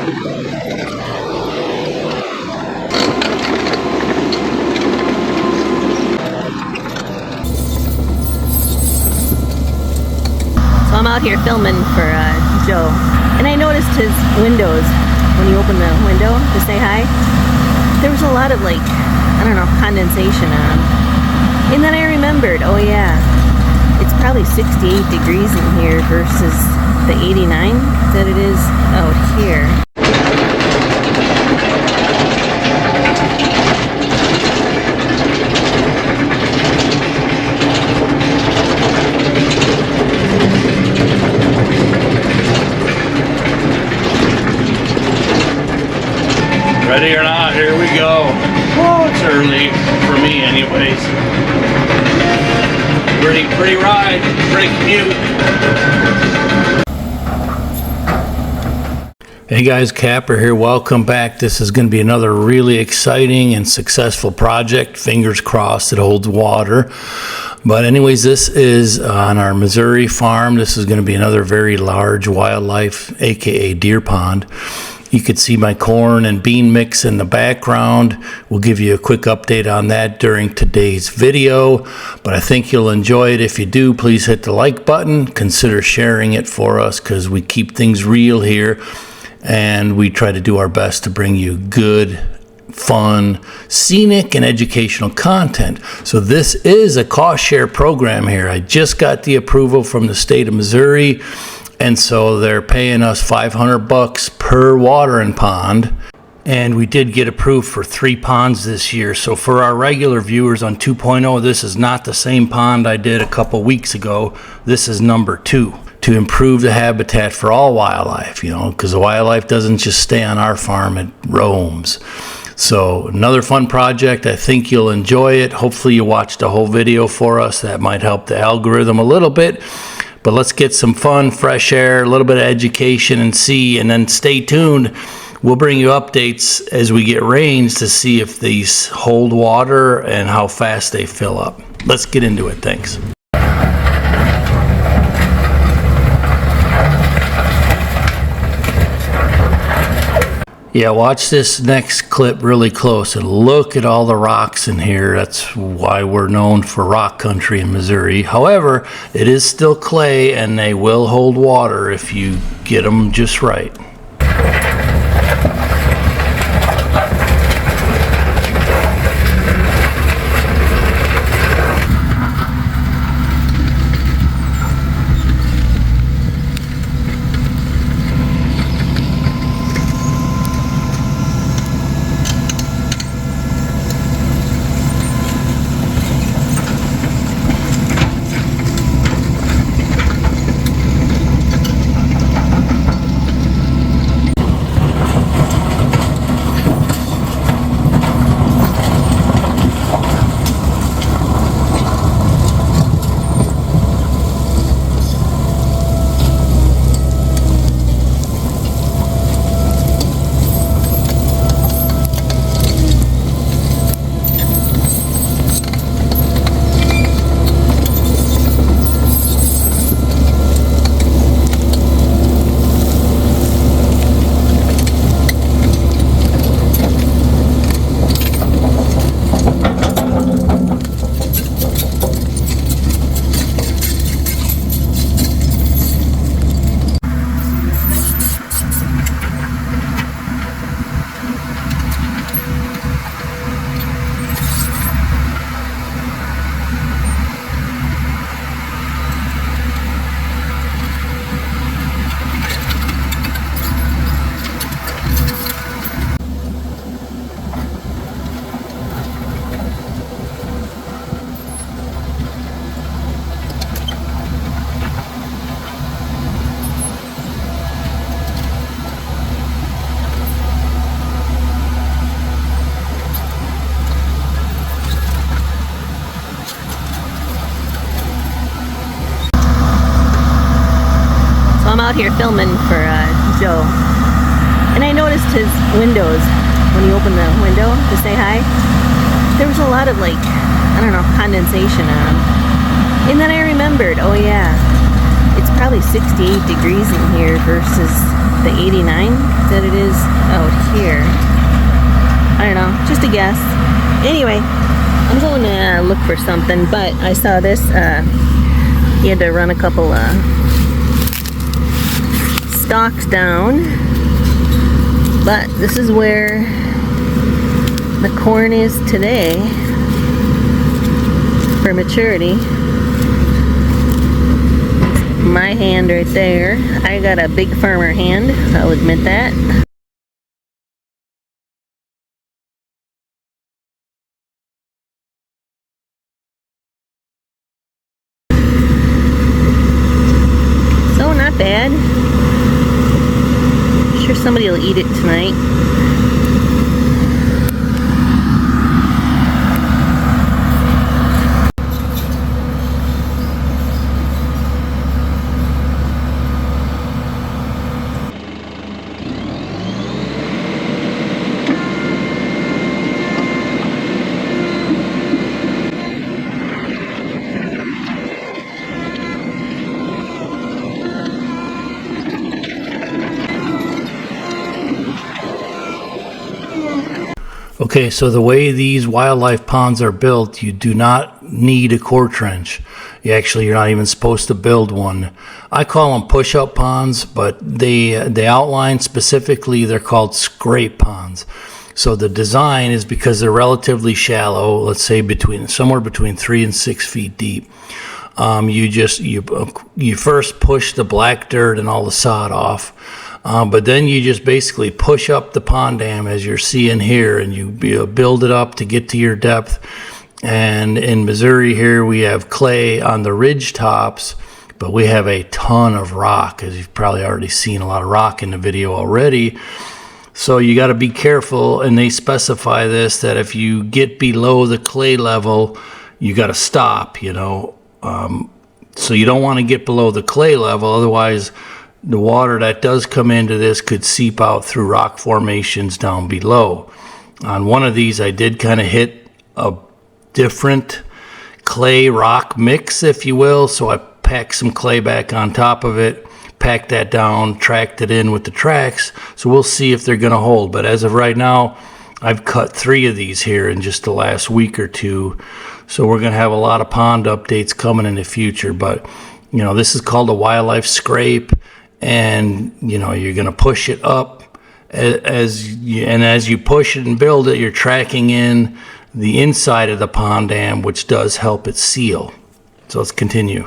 So I'm out here filming for Joe, and I noticed his windows, when you open the window to say hi, there was a lot of, like, I don't know, condensation on them. And then I remembered, oh yeah, it's probably 68 degrees in here versus the 89 that it is out here. Ready or not, here we go. Oh, it's early for me anyways. Pretty ride, pretty commute. Hey guys, Capper here, welcome back. This is going to be another really exciting and successful project. Fingers crossed it holds water. But anyways, this is on our Missouri farm. This is going to be another very large wildlife, aka deer pond. You could see my corn and bean mix in the background. We'll give you a quick update on that during today's video, but I think you'll enjoy it. If you do, please hit the like button. Consider sharing it for us because we keep things real here and we try to do our best to bring you good, fun, scenic, and educational content. So this is a cost share program here. I just got the approval from the state of Missouri. And so they're paying us $500 per watering pond. And we did get approved for 3 ponds this year. So for our regular viewers on 2.0, this is not the same pond I did a couple weeks ago. This is number 2 to improve the habitat for all wildlife, you know, because the wildlife doesn't just stay on our farm, it roams. So another fun project. I think you'll enjoy it. Hopefully you watched the whole video for us. That might help the algorithm a little bit. But let's get some fun, fresh air, a little bit of education and see, and then stay tuned. We'll bring you updates as we get rains to see if these hold water and how fast they fill up. Let's get into it. Thanks. Yeah, watch this next clip really close and look at all the rocks in here. That's why we're known for rock country in Missouri. However, it is still clay and they will hold water if you get them just right. I'm out here filming for Joe, and I noticed his windows, when you open the window to say hi, there was a lot of, like, I don't know, condensation on them. And then I remembered, oh yeah, it's probably 68 degrees in here versus the 89 that it is out here. I don't know, just a guess. Anyway, I'm going to look for something, but I saw this. He had to run a couple stalks down, but this is where the corn is today for maturity. My hand right there. I got a big farmer hand, I'll admit that. So not bad. I'm sure somebody will eat it tonight. Okay, so the way these wildlife ponds are built, you do not need a core trench. You're not even supposed to build one. I call them push-up ponds, but they outline specifically, they're called scrape ponds. So the design is because they're relatively shallow, let's say somewhere between 3 and 6 feet deep. You first push the black dirt and all the sod off. But then you just basically push up the pond dam as you're seeing here, and you build it up to get to your depth. And in Missouri here, we have clay on the ridge tops, but we have a ton of rock, as you've probably already seen a lot of rock in the video already. So you got to be careful, and they specify this, that if you get below the clay level, you got to stop, So you don't want to get below the clay level, otherwise the water that does come into this could seep out through rock formations down below. On one of these, I did kind of hit a different clay rock mix, if you will. So I packed some clay back on top of it, packed that down, tracked it in with the tracks. So we'll see if they're going to hold. But as of right now, I've cut 3 of these here in just the last week or two. So we're going to have a lot of pond updates coming in the future. But, this is called a wildlife scrape. And you're going to push it up as you push it and build it, you're tracking in the inside of the pond dam, which does help it seal. So let's continue.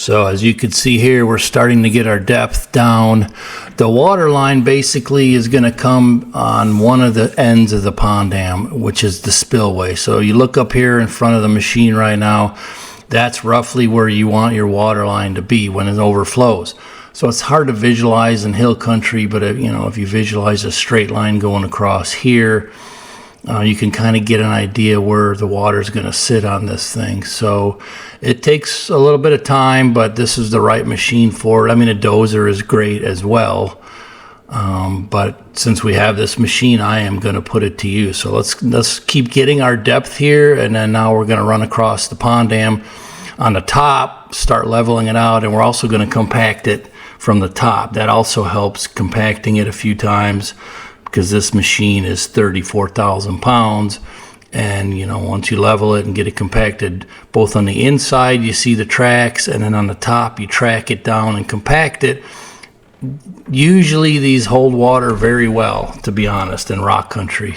So as you can see here, we're starting to get our depth down. The water line basically is going to come on one of the ends of the pond dam, which is the spillway. So you look up here in front of the machine right now, that's roughly where you want your water line to be when it overflows. So it's hard to visualize in hill country, but if you visualize a straight line going across here, you can kind of get an idea where the water is going to sit on this thing. So it takes a little bit of time, but this is the right machine for it. I mean, a dozer is great as well. But since we have this machine, I am going to put it to use. So let's keep getting our depth here, and then now we're going to run across the pond dam on the top, start leveling it out, and we're also going to compact it from the top. That also helps compacting it a few times, because this machine is 34,000 pounds. And once you level it and get it compacted, both on the inside you see the tracks, and then on the top you track it down and compact it. Usually these hold water very well, to be honest, in rock country.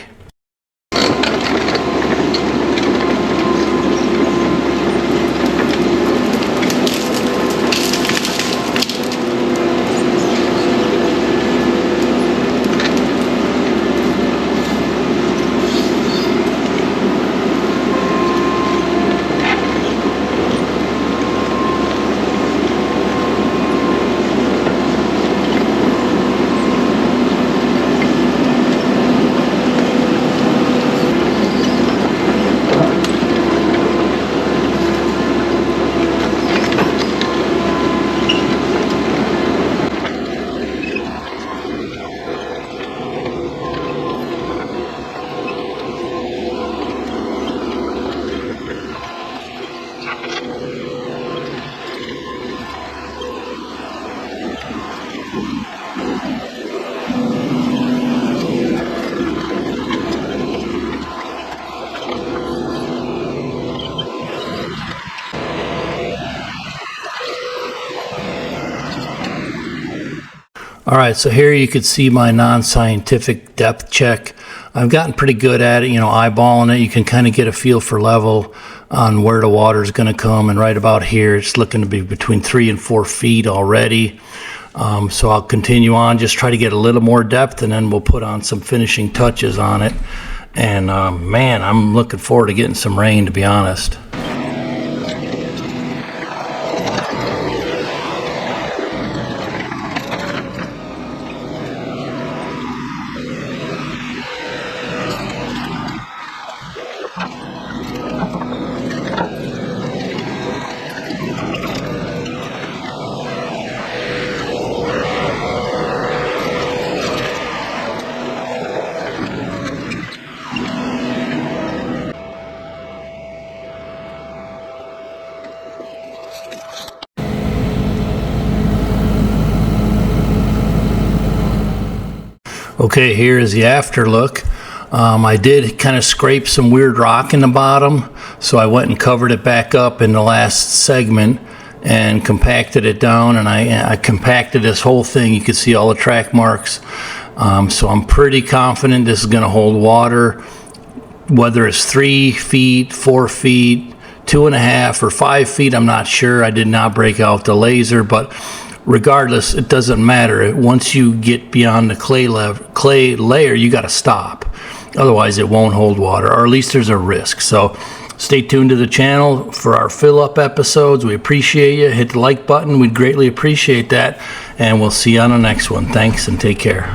All right, so here you could see my non-scientific depth check. I've gotten pretty good at it, eyeballing it. You can kind of get a feel for level on where the water is going to come, and right about here it's looking to be between 3 and 4 feet already. So I'll continue on, just try to get a little more depth, and then we'll put on some finishing touches on it. And man, I'm looking forward to getting some rain, to be honest. Okay, here is the after look. I did kind of scrape some weird rock in the bottom, so I went and covered it back up in the last segment and compacted it down, and I compacted this whole thing. You can see all the track marks. So I'm pretty confident this is going to hold water, whether it's 3 feet, 4 feet, 2.5 or 5 feet. I'm not sure. I did not break out the laser, but regardless, it doesn't matter. Once you get beyond the clay layer, you got to stop. Otherwise, it won't hold water, or at least there's a risk. So stay tuned to the channel for our fill-up episodes. We appreciate you. Hit the like button. We'd greatly appreciate that. And we'll see you on the next one. Thanks, and take care.